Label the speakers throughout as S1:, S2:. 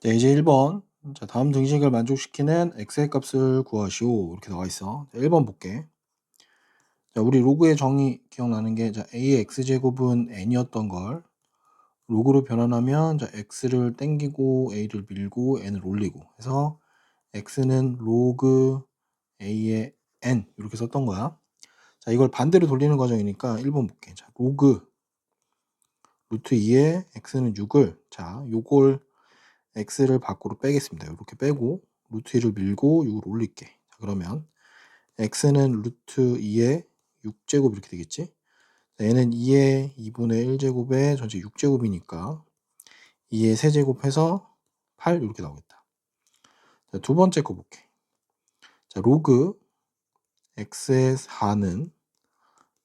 S1: 네, 이제 1번. 자, 다음 등식을 만족시키는 x의 값을 구하시오. 이렇게 나와 있어. 자, 1번 볼게. 자, 우리 로그의 정의 기억나는 게, 자, a의 x제곱은 n이었던 걸 로그로 변환하면, 자, x를 땡기고 a를 밀고 n을 올리고 해서 x는 로그 a의 n 이렇게 썼던 거야. 자, 이걸 반대로 돌리는 과정이니까 1번 볼게. 자, 로그 루트 2에 x는 6을, 자, 요걸 x를 밖으로 빼겠습니다. 이렇게 빼고 루트 2를 밀고 6을 올릴게. 자, 그러면 x는 루트 2의 6제곱 이렇게 되겠지. 자, 얘는 2의 2분의 1제곱에 전체 6제곱이니까 2의 세제곱해서 8 이렇게 나오겠다. 자, 두 번째 거 볼게. 자, 로그 x의 4는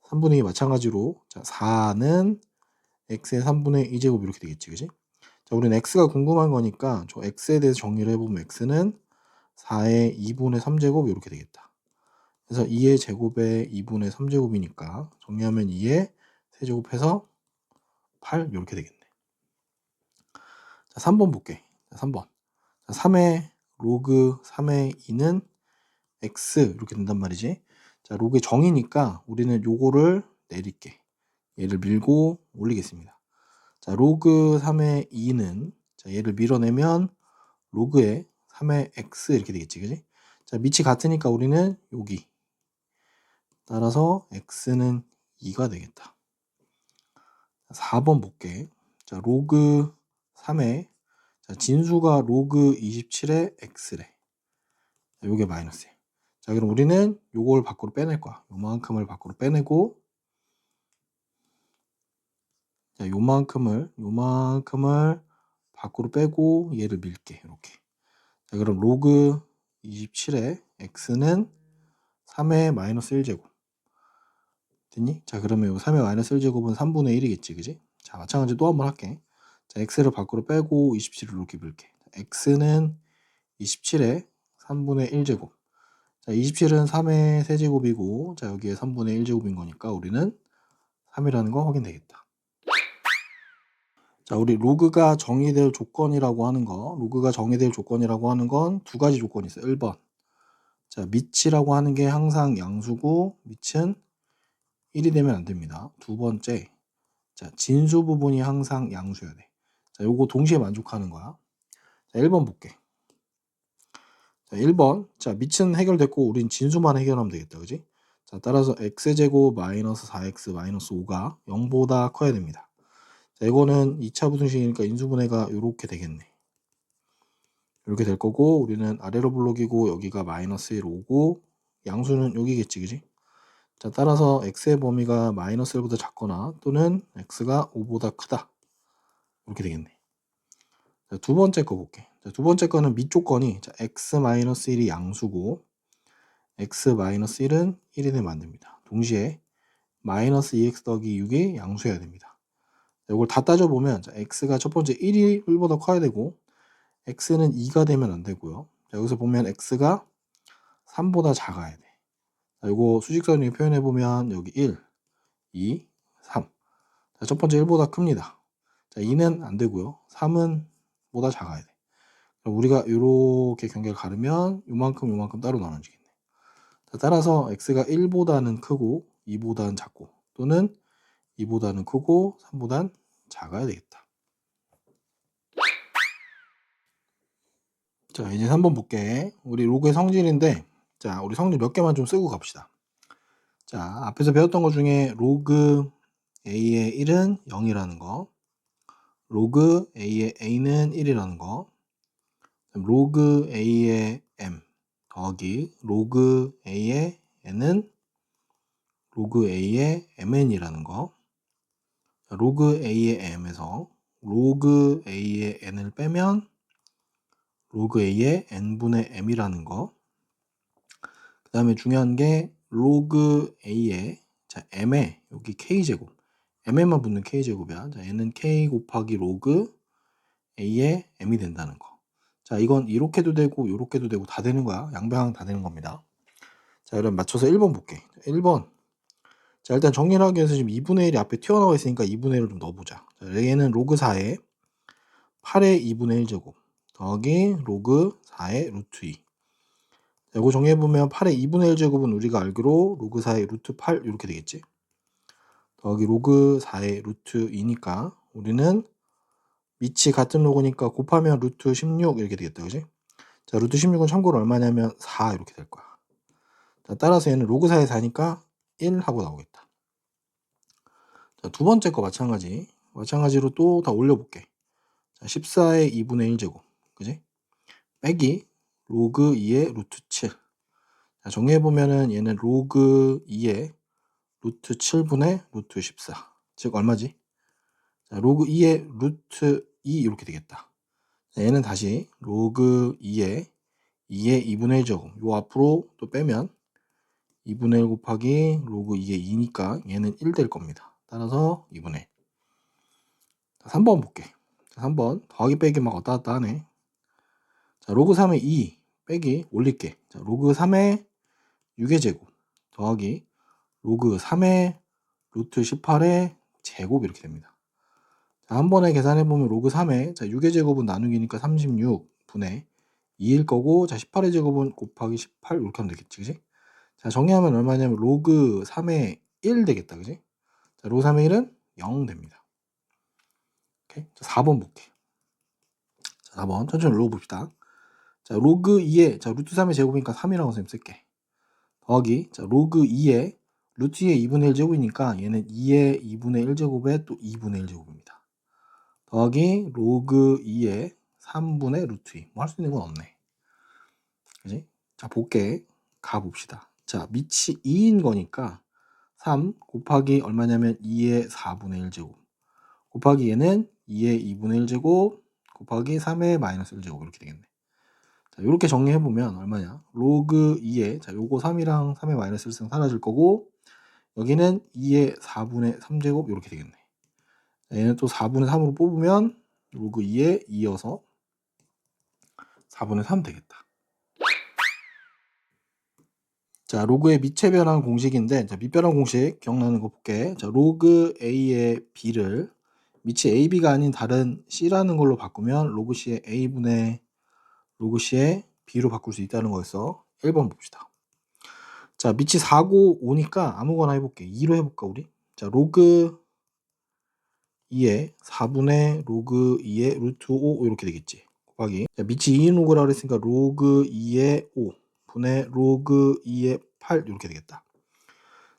S1: 3분의 2 마찬가지로, 자, 4는 x의 3분의 2제곱 이렇게 되겠지, 그지? 자, 우리는 x가 궁금한 거니까 저 x에 대해서 정리를 해보면 x는 4의 2분의 3제곱 이렇게 되겠다. 그래서 2의 제곱에 2분의 3제곱이니까 정리하면 2의 세제곱해서 8 이렇게 되겠네. 자, 3번 볼게. 자, 3번. 자, 3의 로그 3의 2는 x 이렇게 된단 말이지. 자, 로그의 정의니까 우리는 요거를 내릴게. 얘를 밀고 올리겠습니다. 자, 로그 3의 2는, 자, 얘를 밀어내면 로그의 3의 x 이렇게 되겠지, 그지? 자, 밑이 같으니까 우리는 여기 따라서 x는 2가 되겠다. 4번 볼게. 자, 로그 3에, 자, 진수가 로그 27의 x래. 자, 요게 마이너스야. 자, 그럼 우리는 요걸 밖으로 빼낼 거야. 요만큼을 밖으로 빼내고, 자, 요만큼을 밖으로 빼고 얘를 밀게. 이렇게. 자, 그럼 로그 27의 x는 3의 마이너스 1제곱. 됐니? 자, 그러면 요 3의 마이너스 1제곱은 3분의 1이겠지, 그지? 자, 마찬가지로 또 한번 할게. 자, x를 밖으로 빼고 27을 이렇게 밀게. x는 27의 3분의 1제곱. 자, 27은 3의 세제곱이고, 자, 여기에 3분의 1제곱인 거니까 우리는 3이라는 거 확인되겠다. 자, 우리 로그가 정의될 조건이라고 하는 거, 로그가 정의될 조건이라고 하는 건 두 가지 조건이 있어요. 1번. 자, 밑이라고 하는 게 항상 양수고, 밑은 1이 되면 안 됩니다. 두 번째. 자, 진수 부분이 항상 양수여야 돼. 자, 요거 동시에 만족하는 거야. 자, 1번 볼게. 자, 1번. 자, 밑은 해결됐고 우린 진수만 해결하면 되겠다. 그지? 자, 따라서 x제곱 마이너스 4x 마이너스 5가 0보다 커야 됩니다. 자, 이거는 2차 부등식이니까 인수분해가 이렇게 되겠네. 이렇게 될 거고 우리는 아래로 블록이고 여기가 마이너스 1 5고 양수는 여기겠지. 그지? 자, 따라서 x의 범위가 마이너스 1보다 작거나 또는 x가 5보다 크다. 이렇게 되겠네. 자, 두 번째 거 볼게. 자, 두 번째 거는 밑 조건이, 자, x-1이 양수고 x-1은 1이 되면 안 됩니다. 동시에 마이너스 2x 더하기 6이 양수여야 됩니다. 자, 이걸 다 따져보면, 자, x가 첫 번째 1보다 커야 되고 x는 2가 되면 안 되고요. 자, 여기서 보면 x가 3보다 작아야 돼. 자, 이거 수직선을 표현해보면 여기 1, 2, 3. 자, 첫 번째 1보다 큽니다. 자, 2는 안 되고요. 3은 보다 작아야 돼. 우리가 이렇게 경계를 가르면 요만큼 따로 나눠지겠네. 자, 따라서 x가 1보다는 크고 2보다는 작고 또는 2보다는 크고 3보다는 작아야 되겠다. 자, 이제 3번 볼게. 우리 로그의 성질인데, 자, 우리 성질 몇 개만 좀 쓰고 갑시다. 자, 앞에서 배웠던 것 중에 로그 a의 1은 0이라는 거, 로그 a의 a는 1이라는 거, 로그 a의 m 더하기 로그 a의 n은 로그 a의 mn이라는 거. 로그 a의 m에서 로그 a의 n을 빼면 로그 a의 n분의 m이라는 거. 그 다음에 중요한 게 로그 a의, 자, m에 여기 k제곱, m에만 붙는 k제곱이야. 자, 얘는 k 곱하기 로그 a의 m이 된다는 거. 자, 이건 이렇게도 되고 이렇게도 되고 다 되는 거야. 양방향 다 되는 겁니다. 자, 그럼 맞춰서 1번 볼게. 1번. 자, 일단 정리를 하기 위해서 지금 2분의 1이 앞에 튀어나와 있으니까 2분의 1을 좀 넣어보자. 자, 얘는 로그 4에 8의 2분의 1제곱 더하기 로그 4의 루트 2. 이거 정리해보면 8의 2분의 1제곱은 우리가 알기로 로그 4의 루트 8 이렇게 되겠지. 더하기 로그 4의 루트 2니까 우리는 밑이 같은 로그니까 곱하면 루트 16 이렇게 되겠다. 그지? 자, 루트 16은 참고로 얼마냐면 4 이렇게 될 거야. 자, 따라서 얘는 로그 4의 4니까 1 하고 나오겠다. 자, 두 번째 거 마찬가지로 또 다 올려볼게. 자, 14의 2분의 1제곱 그지? 빼기 로그 2의 루트 7. 자, 정리해보면은 얘는 로그 2의 루트 7분의 루트 14. 즉 얼마지? 자, 로그 2의 루트 2 이렇게 되겠다. 자, 얘는 다시 로그 2의 2분의 1제곱 요 앞으로 또 빼면 2분의 1 곱하기 로그 2의 2니까 얘는 1 될 겁니다. 따라서 2분의 1. 자, 3번 볼게. 자, 3번 더하기 빼기 막 왔다 갔다 하네. 자, 로그 3의 2 빼기 올릴게. 자, 로그 3의 6의 제곱 더하기 로그 3의 루트 18의 제곱 이렇게 됩니다. 자, 한 번에 계산해보면 로그 3의 자, 6의 제곱은 나누기니까 36분의 2일 거고 자 18의 제곱은 곱하기 18 이렇게 하면 되겠지. 그지? 자, 정리하면 얼마냐면 로그 3의 1 되겠다. 그지? 자, 로그 3의 1은 0 됩니다. 오케이? 자, 4번 볼게. 자, 4번 천천히 눌러봅시다. 자, 로그 2의 자, 루트 3의 제곱이니까 3이라고 선생님 쓸게. 더하기 자, 로그 2의 루트 2의 2분의 1 제곱이니까 얘는 2의 2분의 1 제곱에 또 2분의 1 제곱입니다. 더하기 로그 2의 3분의 루트 2. 뭐 할 수 있는 건 없네. 그지? 자, 볼게. 가봅시다. 자, 밑이 2인 거니까 3 곱하기 얼마냐면 2의 4분의 1 제곱 곱하기 얘는 2의 2분의 1 제곱 곱하기 3의 마이너스 1 제곱 이렇게 되겠네. 자, 이렇게 정리해보면 얼마냐? 로그 2의 자, 요거 3이랑 3의 마이너스 1은 사라질 거고 여기는 2의 4분의 3 제곱 이렇게 되겠네. 자, 얘는 또 4분의 3으로 뽑으면 로그 2에 2여서 4분의 3 되겠다. 자, 로그의 밑에 변환 공식인데 자, 밑변환 공식 기억나는 거 볼게. 자, 로그 A의 B를 밑이 AB가 아닌 다른 C라는 걸로 바꾸면 로그 C의 A분의 로그 C의 B로 바꿀 수 있다는 거였어. 1번 봅시다. 자, 밑이 4고 5니까 아무거나 해볼게. 2로 해볼까 우리? 자, 로그 2의 4분의 로그 2의 루트 5 이렇게 되겠지. 곱하기 자, 밑이 2인 로그라고 했으니까 로그 2의 5 분의 로그 2의 8 이렇게 되겠다.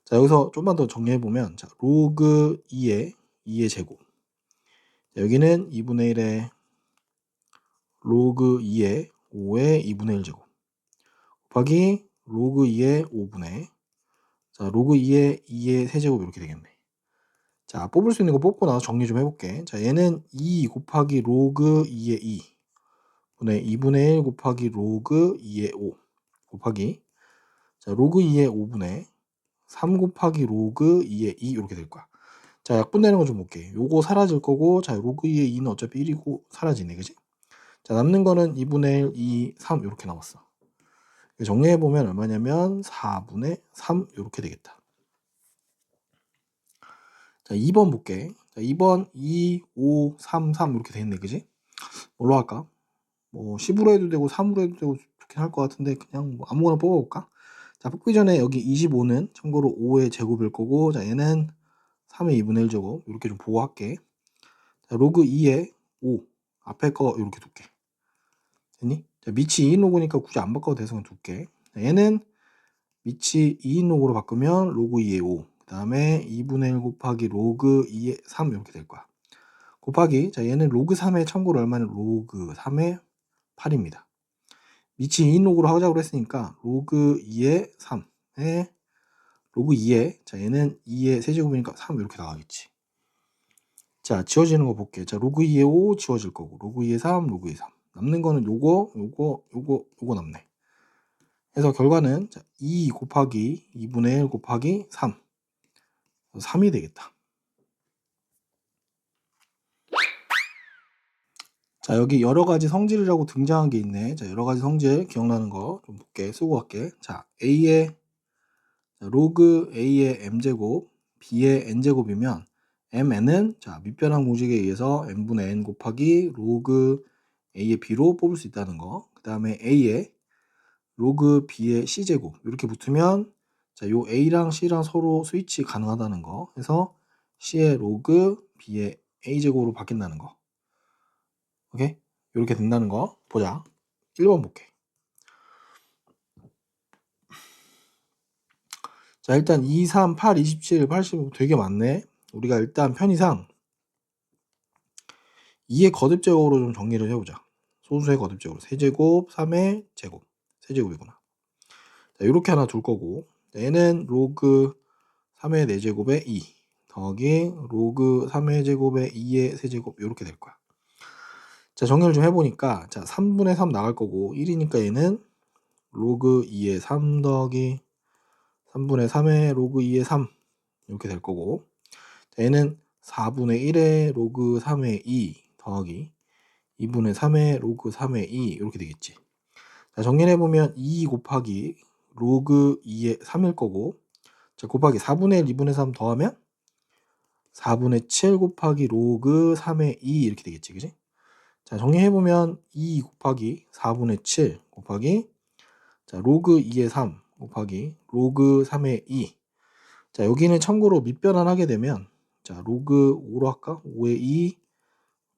S1: 자, 여기서 좀만 더 정리해보면 자, 로그 2의 제곱 자, 여기는 2분의 1의 로그 2의 5의 2분의 1 제곱 곱하기 로그 2의 5분의 자, 로그 2의 세제곱 이렇게 되겠네. 자, 뽑을 수 있는 거 뽑고 나서 정리 좀 해볼게. 자, 얘는 2 곱하기 로그 2의 2 분의 2분의 1 곱하기 로그 2의 5 곱하기 자, 로그 2의 5분의 3 곱하기 로그 2의 2 이렇게 될 거야. 자, 약분되는 거 좀 볼게. 요거 사라질 거고 자, 로그 2의 2는 어차피 1이고 사라지네. 그지? 자, 남는 거는 2분의 1, 2, 3 이렇게 남았어. 정리해보면 얼마냐면 4분의 3 이렇게 되겠다. 자, 2번 볼게. 자, 2번 2, 5, 3, 3 이렇게 돼 있네. 그지? 뭘로 할까? 뭐 10으로 해도 되고 3으로 해도 되고 좋긴 할 것 같은데 그냥 뭐 아무거나 뽑아볼까? 자, 뽑기 전에 여기 25는 참고로 5의 제곱일 거고 자, 얘는 3의 2분의 1 제곱 이렇게 좀 보고 할게. 자, 로그 2의 5 앞에 거 이렇게 둘게. 됐니? 자, 밑이 2인 로그니까 굳이 안 바꿔도 돼서 그냥 둘게. 자, 얘는 밑이 2인 로그로 바꾸면 로그 2의 5 그 다음에 2분의 1 곱하기 로그 2의 3 이렇게 될 거야. 곱하기 자, 얘는 로그 3의 참고로 얼마는 로그 3의 8입니다. 밑이 2인 로그로 하자고 했으니까 로그 2의 3에 로그 2의 자, 얘는 2의 세제곱이니까 3 이렇게 나가겠지. 자, 지워지는 거 볼게. 자, 로그 2의 5 지워질 거고 로그 2의 3 로그 2의 3 남는 거는 요거 남네. 그래서 결과는 자, 2 곱하기 2분의 1 곱하기 3 3이 되겠다. 자, 여기 여러 가지 성질이라고 등장한 게 있네. 자, 여러 가지 성질 기억나는 거 좀 볼게. 쓰고 갈게. 자, 로그 A의 M제곱 B의 N제곱이면 mn은 자 밑변환 공식에 의해서 n분의 n 곱하기 로그 a의 b로 뽑을 수 있다는 거. 그 다음에 a의 로그 b의 c제곱 이렇게 붙으면 자 요 a랑 c랑 서로 스위치 가능하다는 거. 그래서 c의 로그 b의 a제곱으로 바뀐다는 거. 오케이? 이렇게 된다는 거 보자. 1번 볼게. 자 일단 2, 3, 8, 27, 85 되게 많네. 우리가 일단 편의상 2의 거듭 제곱으로 좀 정리를 해보자. 소수의 거듭 제곱으로 세제곱, 3의 제곱, 세제곱이구나. 자 이렇게 하나 둘 거고 얘는 로그 3의 4제곱에 2 더하기 로그 3의 제곱에 2의 세제곱 이렇게 될 거야. 자 정리를 좀 해보니까 자 3분의 3 나갈 거고 1이니까 얘는 로그 2의 3 더하기 3분의 3의 로그 2의 3 이렇게 될 거고 자, 얘는 4분의 1의 로그 3의 2 더하기 2분의 3의 로그 3의 2 이렇게 되겠지. 자 정리를 해보면 2 곱하기 로그 2의 3일 거고 자 곱하기 4분의 1 2분의 3 더하면 4분의 7 곱하기 로그 3의 2 이렇게 되겠지 그지? 자 정리해보면 2 곱하기 4분의 7 곱하기 자 로그 2의 3 곱하기 로그 3의 2 자 여기는 참고로 밑변환 하게 되면 자 로그 5로 할까? 5의 2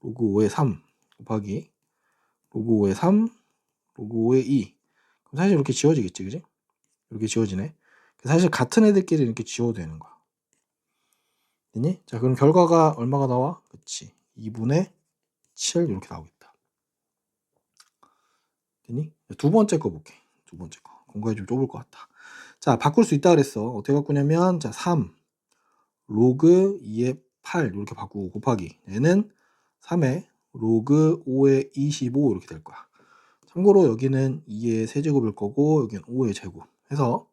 S1: 로그 5의 3 곱하기 로그 5의 3 로그 5의 2 그럼 사실 이렇게 지워지겠지 그지? 이렇게 지워지네. 사실 같은 애들끼리 이렇게 지워도 되는 거야. 됐니? 자 그럼 결과가 얼마가 나와? 그치 2분의 7 이렇게 나오겠다. 됐니? 두 번째 거 볼게. 두 번째 거. 공간이 좀 좁을 것 같다. 자 바꿀 수 있다 그랬어. 어떻게 바꾸냐면 자 3 로그 2의 8 이렇게 바꾸고 곱하기 얘는 3의 로그 5의 25 이렇게 될 거야. 참고로 여기는 2의 세제곱일 거고 여기는 5의 제곱 해서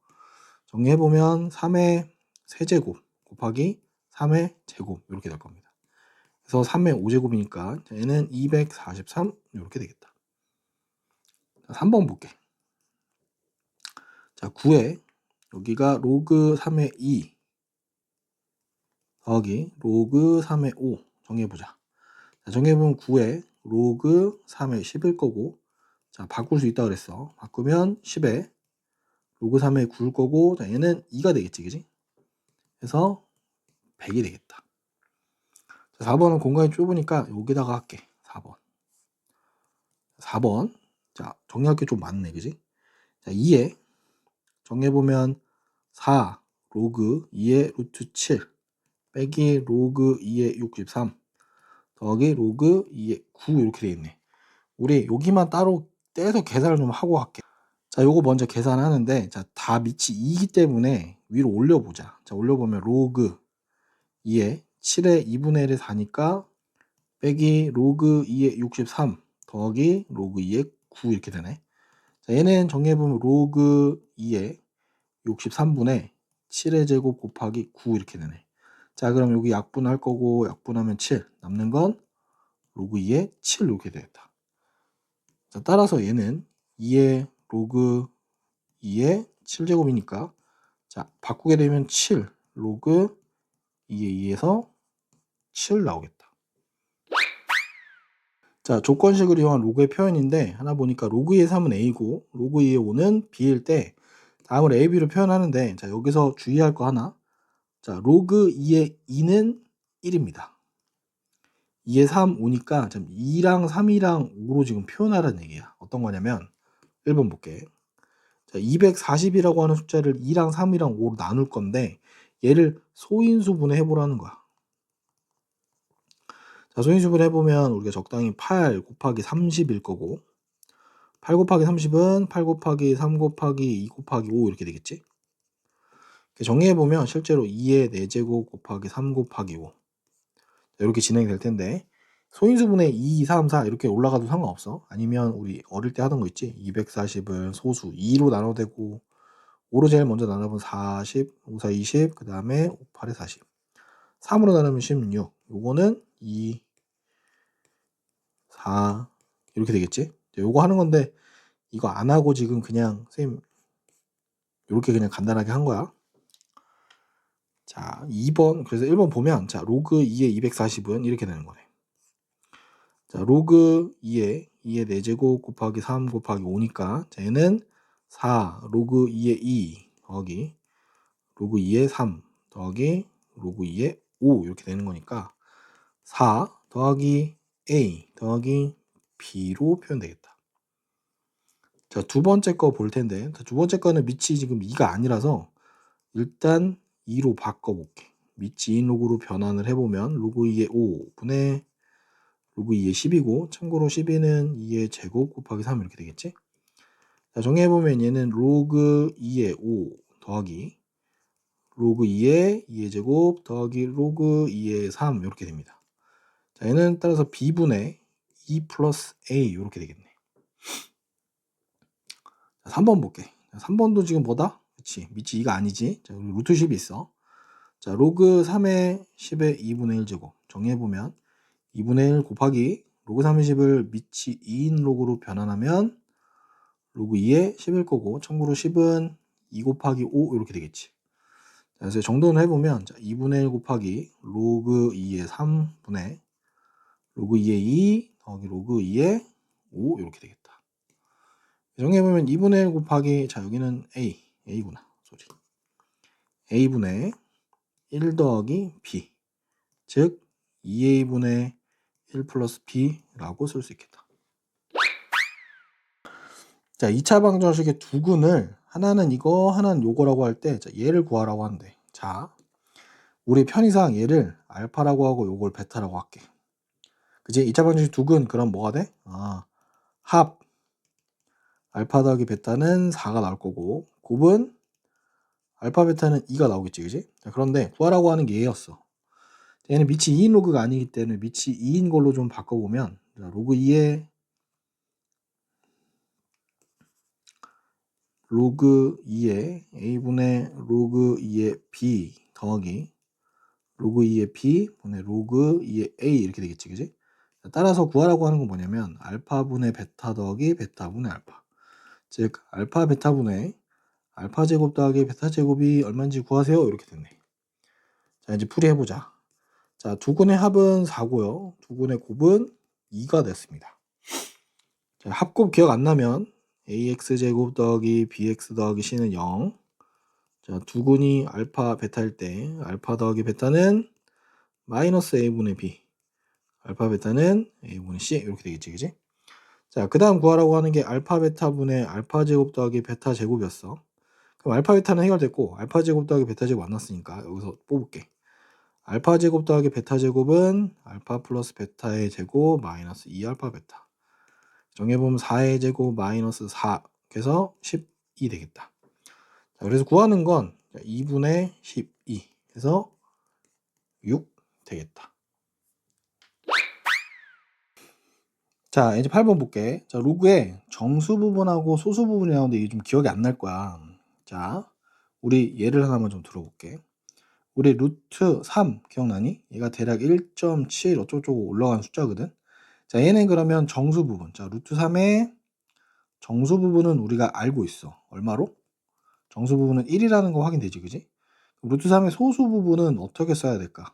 S1: 정리해보면 3의 세제곱 곱하기 3의 제곱 이렇게 될 겁니다. 그래서 3의 5제곱이니까 얘는 243 이렇게 되겠다. 자, 3번 볼게. 자 9에 여기가 로그 3의 2 더하기 로그 3의 5 정리해보자. 자, 정리해보면 9에 로그 3의 10일 거고 자 바꿀 수 있다 그랬어. 바꾸면 10에 로그 3의 9일 거고 자 얘는 2가 되겠지 그지? 그래서 100이 되겠다. 자, 4번은 공간이 좁으니까 여기다가 할게. 4번. 4번. 자, 정리할 게 좀 많네. 그지? 자, 2에 정리해보면 4 로그 2의 루트 7 빼기 로그 2의 63 더하기 로그 2의 9 이렇게 돼 있네. 우리 여기만 따로 떼서 계산을 좀 하고 할게. 자, 요거 먼저 계산하는데 자, 다 밑이 2이기 때문에 위로 올려보자. 자, 올려보면 로그 2의 7의 2분의 1의 4니까 빼기 로그 2의 63 더하기 로그 2의 9 이렇게 되네. 자, 얘는 정리해보면 로그 2의 63분의 7의 제곱 곱하기 9 이렇게 되네. 자 그럼 여기 약분할 거고 약분하면 7 남는 건 로그 2의 7 이렇게 되겠다. 자 따라서 얘는 2의 로그 2의 7제곱이니까 자 바꾸게 되면 7 로그 2의 2에서 7 나오겠다. 자 조건식을 이용한 로그의 표현인데 하나 보니까 로그 2의 3은 a고 로그 2의 5는 b일 때 다음을 a, b로 표현하는데 자 여기서 주의할 거 하나 자 로그 2의 2는 1입니다. 2의 3, 5니까 2랑 3이랑 5로 지금 표현하라는 얘기야. 어떤 거냐면 1번 볼게. 자 240이라고 하는 숫자를 2랑 3이랑 5로 나눌 건데 얘를 소인수분해 해보라는 거야. 자 소인수분 해보면 우리가 적당히 8 곱하기 30일 거고 8 곱하기 30은 8 곱하기 3 곱하기 2 곱하기 5 이렇게 되겠지. 정리해보면 실제로 2의 4제곱 곱하기 3 곱하기 5 이렇게 진행이 될 텐데 소인수분해 2, 3, 4 이렇게 올라가도 상관없어. 아니면 우리 어릴 때 하던 거 있지 240을 소수 2로 나눠도 되고 5로 제일 먼저 나누면 40, 5, 4, 20, 그 다음에 5, 8에 40 3으로 나누면 16 요거는 2, 4 이렇게 되겠지. 요거 하는 건데 이거 안 하고 지금 그냥 선생님 이렇게 그냥 간단하게 한 거야. 자, 2번. 그래서 1번 보면 자, 로그 2의 240은 이렇게 되는 거네. 자, 로그 2의 4제곱 곱하기 3 곱하기 5니까 자, 얘는 4 로그 2의 2 더하기 로그 2의 3 더하기 로그 2의 5 이렇게 되는 거니까 4 더하기 A 더하기 B로 표현되겠다. 자, 두 번째 거 볼 텐데 두 번째 거는 밑이 지금 2가 아니라서 일단 2로 바꿔볼게. 밑이 2인 로그로 변환을 해보면 로그 2의 5분의 로그 2의 10이고 참고로 12는 2의 제곱 곱하기 3 이렇게 되겠지? 자, 정리해보면 얘는 로그 2의 5 더하기 로그 2의 2의 제곱 더하기 로그 2의 3 이렇게 됩니다. 자, 얘는 따라서 b분의 2 플러스 a 이렇게 되겠네. 자, 3번 볼게. 자, 3번도 지금 뭐다? 그치, 밑이 2가 아니지. 자, 우리 루트 10이 있어. 자, 로그 3의 10의 2분의 1 제곱 정리해보면 2분의 1 곱하기 로그 3의 10을 밑이 2인 로그로 변환하면 로그 2의 10일 거고 참고로 10은 2 곱하기 5 이렇게 되겠지. 자, 그래서 정돈을 해보면 자, 2분의 1 곱하기 로그 2의 3분의 로그 2의 2 더하기 로그 2의 5 이렇게 되겠다. 정리해보면 2분의 1 곱하기 자 여기는 A구나. 소리. A분의 1 더하기 B 즉 2A분의 1 플러스 B라고 쓸 수 있겠다. 자, 2차 방정식의 두 근을 하나는 이거 하나는 요거라고 할 때 얘를 구하라고 하는데 자 우리 편의상 얘를 알파라고 하고 요걸 베타라고 할게. 그치? 2차 방정식 두 근 그럼 뭐가 돼? 합 알파 더하기 베타는 4가 나올 거고 곱은 알파 베타는 2가 나오겠지. 그지? 자, 그런데 구하라고 하는 게 얘였어. 얘는 밑이 2인 로그가 아니기 때문에 밑이 2인 걸로 좀 바꿔보면 자, 로그 2의 로그 2의 A분의 로그 2의 B 더하기 로그 2의 B 분의 로그 2의 A 이렇게 되겠지. 그지? 따라서 구하라고 하는 건 뭐냐면 알파분의 베타 더하기 베타분의 알파 즉 알파 베타분의 알파 제곱 더하기 베타 제곱이 얼마인지 구하세요. 이렇게 됐네. 자, 이제 풀이해보자. 자, 두 근의 합은 4고요. 두 근의 곱은 2가 됐습니다. 자, 합곱 기억 안 나면 ax 제곱 더하기 bx 더하기 c는 0. 자, 두 근이 알파 베타일 때 알파 더하기 베타는 마이너스 a분의 b 알파 베타는 a분의 c 이렇게 되겠지. 그지? 자, 그 다음 구하라고 하는 게 알파 베타분의 알파 제곱 더하기 베타 제곱이었어. 그럼 알파 베타는 해결됐고 알파 제곱 더하기 베타 제곱 안 났으니까 여기서 뽑을게. 알파 제곱 더하기 베타 제곱은 알파 플러스 베타의 제곱 마이너스 2알파 베타. 정해보면 4의 제곱 마이너스 4 그래서 12 되겠다. 자, 그래서 구하는 건 2분의 12 해서 6 되겠다. 자, 이제 8번 볼게. 자, 로그에 정수 부분하고 소수 부분이 나오는데 이게 좀 기억이 안 날 거야. 자, 우리 예를 하나만 좀 들어볼게. 우리 루트 3 기억나니? 얘가 대략 1.7 어쩌고저쩌고 올라간 숫자거든. 자, 얘는 그러면 정수 부분. 자, 루트 3의 정수 부분은 우리가 알고 있어. 얼마로? 정수 부분은 1이라는 거 확인되지, 그지? 루트 3의 소수 부분은 어떻게 써야 될까?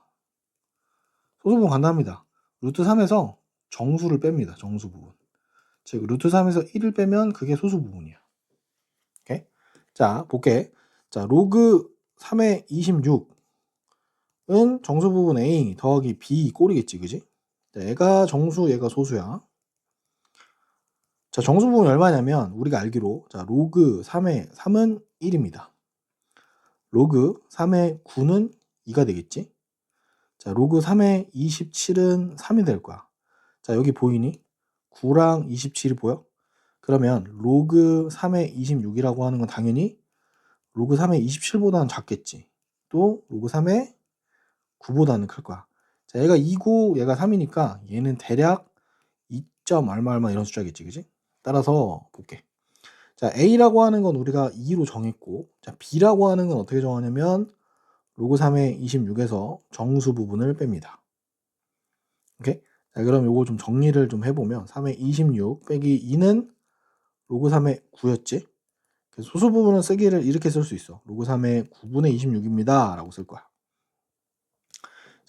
S1: 소수 부분 간단합니다. 루트 3에서 정수를 뺍니다. 정수 부분. 즉, 루트 3에서 1을 빼면 그게 소수 부분이야. 오케이? 자, 볼게. 자, 로그 3의 26은 정수 부분 A 더하기 B 꼴이겠지, 그지? 자, 얘가 정수, 얘가 소수야. 자, 정수 부분이 얼마냐면 우리가 알기로 자, 로그 3의 3은 1입니다. 로그 3의 9는 2가 되겠지? 자, 로그 3의 27은 3이 될 거야. 자, 여기 보이니? 9랑 27이 보여? 그러면 로그 3의 26이라고 하는 건 당연히 로그 3의 27보다는 작겠지. 또 로그 3의 9보다는 클 거야. 자, 얘가 2고 얘가 3이니까 얘는 대략 2. 얼마 얼마 이런 숫자겠지. 그지? 따라서 볼게. 자, A라고 하는 건 우리가 2로 정했고 자, B라고 하는 건 어떻게 정하냐면 로그 3의 26에서 정수 부분을 뺍니다. 오케이? 자, 그럼 요거 좀 정리를 좀 해보면 3의 26 빼기 2는 로그 3의 9였지? 소수 부분은 쓰기를 이렇게 쓸 수 있어. 로그 3의 9분의 26입니다. 라고 쓸 거야.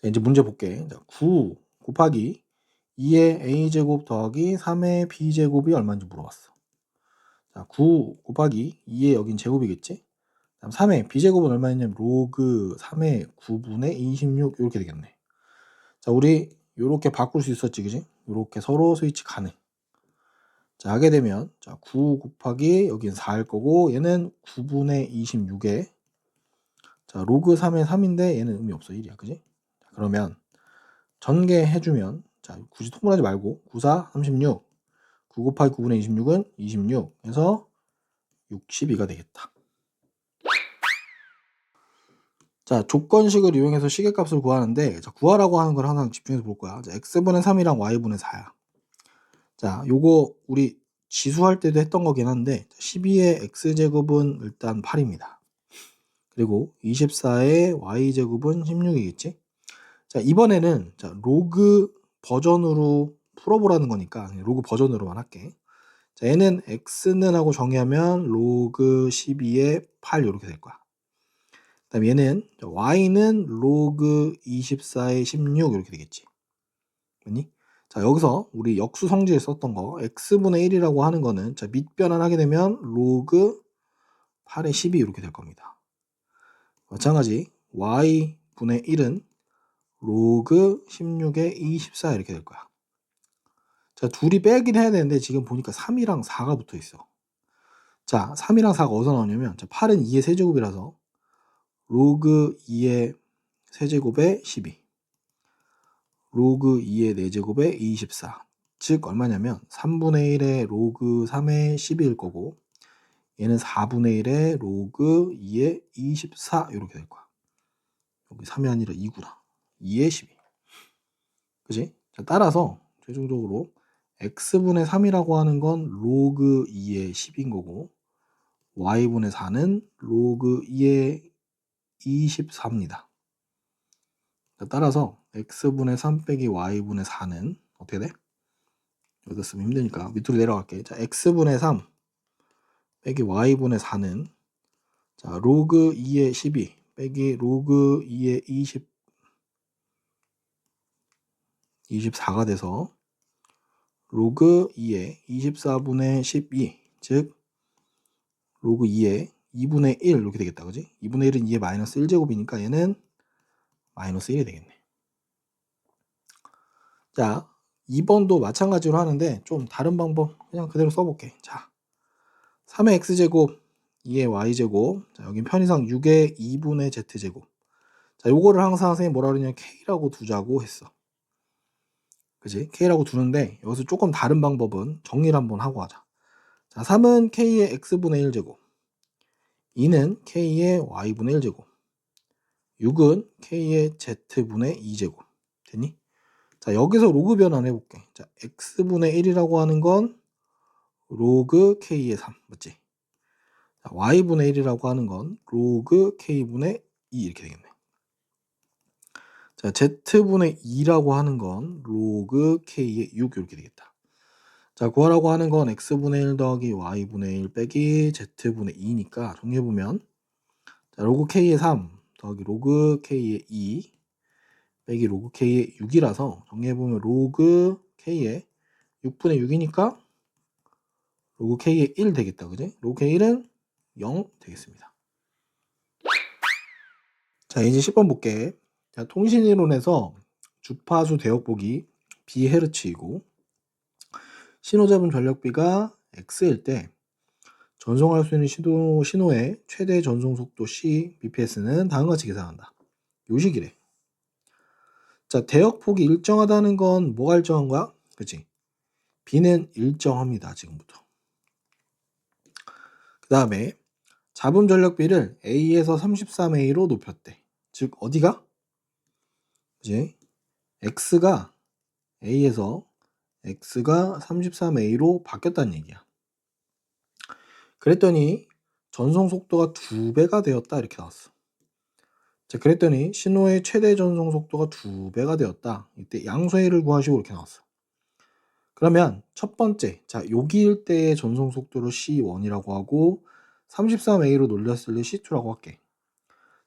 S1: 자, 이제 문제 볼게. 자, 9 곱하기 2의 a제곱 더하기 3의 b제곱이 얼마인지 물어봤어. 자, 9 곱하기 2의 여긴 제곱이겠지? 다음 3의 b제곱은 얼마였냐면 로그 3의 9분의 26 이렇게 되겠네. 자, 우리 요렇게 바꿀 수 있었지, 그지? 요렇게 서로 스위치 가능. 자, 하게 되면 자, 9 곱하기 여긴 4일 거고 얘는 9분의 26에 자, 로그 3의 3인데 얘는 의미 없어. 1이야. 그지? 자, 그러면 전개해주면 자, 굳이 통분하지 말고 9, 4, 36 9 곱하기 9분의 26은 26 해서 62가 되겠다. 자, 조건식을 이용해서 시계값을 구하는데 자, 구하라고 하는 걸 항상 집중해서 볼 거야. 자, x분의 3이랑 y분의 4야. 자, 요거 우리 지수할 때도 했던 거긴 한데 12의 x제곱은 일단 8입니다. 그리고 24의 y제곱은 16이겠지? 자, 이번에는 자, 로그 버전으로 풀어보라는 거니까 로그 버전으로만 할게. 자, 얘는 x는 하고 정의하면 로그 12의 8 이렇게 될 거야. 그 다음에 얘는 y는 로그 24의 16 이렇게 되겠지. 맞니? 자, 여기서 우리 역수 성질을 썼던 거 x분의 1이라고 하는 거는 자, 밑변환하게 되면 로그 8의 12 이렇게 될 겁니다. 마찬가지 y분의 1은 로그 16의 24 이렇게 될 거야. 자, 둘이 빼긴 해야 되는데 지금 보니까 3이랑 4가 붙어 있어. 자, 3이랑 4가 어디서 나오냐면 자, 8은 2의 세제곱이라서 로그 2의 세제곱에 12 로그 2의 4제곱에 24 즉 얼마냐면 3분의 1의 로그 3의 12일 거고 얘는 4분의 1의 로그 2의 24 이렇게 될 거야. 여기 3이 아니라 2구나. 2의 12 그지? 자, 따라서 최종적으로 x분의 3이라고 하는 건 로그 2의 10인 거고 y분의 4는 로그 2의 24입니다. 따라서 x분의 3 빼기 y분의 4는 어떻게 돼? 여기다 쓰면 힘드니까 밑으로 내려갈게. 자, x분의 3 빼기 y분의 4는 자, 로그 2의 12 빼기 로그 2의 24가 돼서 로그 2의 24분의 12 즉 로그 2의 2분의 1 이렇게 되겠다. 그지? 2분의 1은 2의 마이너스 1제곱이니까 얘는 마이너스 1이 되겠네. 자, 2번도 마찬가지로 하는데 좀 다른 방법 그냥 그대로 써볼게. 자, 3의 x제곱 2의 y제곱 자, 여긴 편의상 6의 2분의 z제곱 자, 요거를 항상 선생님이 뭐라 그러냐면 k라고 두자고 했어. 그지? k라고 두는데 여기서 조금 다른 방법은 정리를 한번 하고 하자. 자, 3은 k의 x분의 1제곱 2는 k의 y분의 1제곱 6은 k의 z분의 2제곱 됐니? 자, 여기서 로그 변환 해볼게. 자, x분의 1이라고 하는 건 로그 k의 3 맞지? 자, y분의 1이라고 하는 건 로그 k분의 2 이렇게 되겠네. 자, z분의 2라고 하는 건 로그 k의 6 이렇게 되겠다. 자, 구하라고 하는 건 x분의 1 더하기 y분의 1 빼기 z분의 2니까 정리해보면 자, 로그 k의 3 더하기 로그 k의 2 빼기 로그 k의 6이라서 정리해보면 로그 k의 6분의 6이니까 로그 k의 1 되겠다. 그지? 로그 k의 1은 0 되겠습니다. 자, 이제 10번 볼게. 자, 통신이론에서 주파수 대역폭이 B헤르츠이고 신호잡음 전력비가 X일 때 전송할 수 있는 신호의 최대 전송 속도 C, bps는 다음과 같이 계산한다. 요식이래. 자, 대역폭이 일정하다는 건 뭐가 일정한 거야? 그치? B는 일정합니다. 지금부터. 그 다음에 잡음 전력비를 A에서 33A로 높였대. 즉 어디가? 그치? X가 A에서 X가 33A로 바뀌었다는 얘기야. 그랬더니 전송 속도가 2배가 되었다 이렇게 나왔어. 자, 그랬더니 신호의 최대 전송 속도가 2배가 되었다. 이때 양수를 구하시고 이렇게 나왔어. 그러면 첫 번째, 자, 여기일 때의 전송 속도를 C1이라고 하고 33A로 놀렸을 때 C2라고 할게.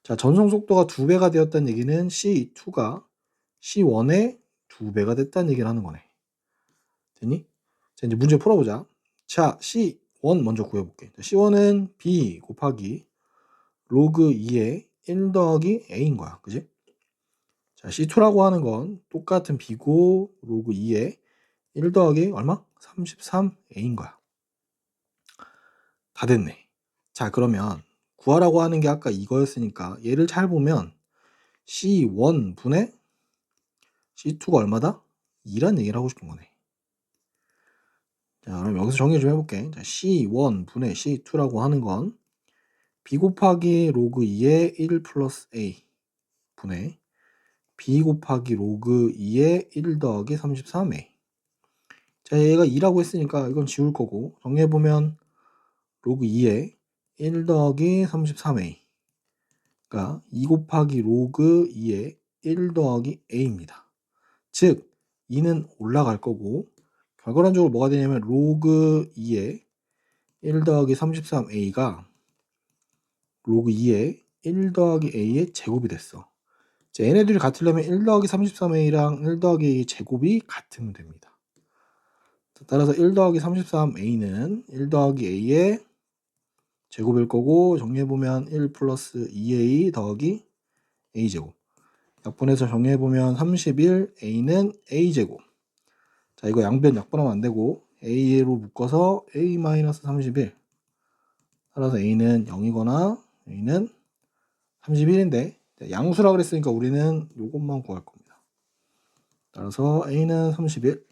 S1: 자, 전송 속도가 2배가 되었다는 얘기는 C2가 C1의 2배가 됐다는 얘기를 하는 거네. 됐니? 자, 이제 문제 풀어보자. 자, C1 먼저 구해볼게. C1은 B 곱하기 로그 2의 1 더하기 A인 거야. 그지? 자, C2라고 하는 건 똑같은 B고 로그 2의 1 더하기 얼마? 33A인 거야. 다 됐네. 자, 그러면 구하라고 하는 게 아까 이거였으니까 얘를 잘 보면 C1 분의 C2가 얼마다? 2란 얘기를 하고 싶은 거네. 자, 그럼 여기서 정리 좀 해볼게. 자, C1 분의 C2라고 하는 건 B 곱하기 로그 2의 1 플러스 A 분의 B 곱하기 로그 2의 1 더하기 33A. 자, 얘가 2라고 했으니까 이건 지울 거고 정리해보면 로그 2의 1 더하기 33A 가 2 곱하기 로그 2의 1 더하기 A입니다. 즉 2는 올라갈 거고 결과론적으로 뭐가 되냐면 로그 2의 1 더하기 33A가 로그 2의 1 더하기 A의 제곱이 됐어. 자, 얘네들이 같으려면 1 더하기 33A랑 1 더하기 A의 제곱이 같으면 됩니다. 따라서 1 더하기 33A는 1 더하기 A의 제곱일 거고 정리해보면 1 플러스 2A 더하기 A제곱. 약분해서 정리해보면 31A는 A제곱. 자, 이거 양변 약분하면 안되고 A로 묶어서 A-31. 따라서 A는 0이거나 A는 31인데 양수라 그랬으니까 우리는 요것만 구할 겁니다. 따라서 A는 31.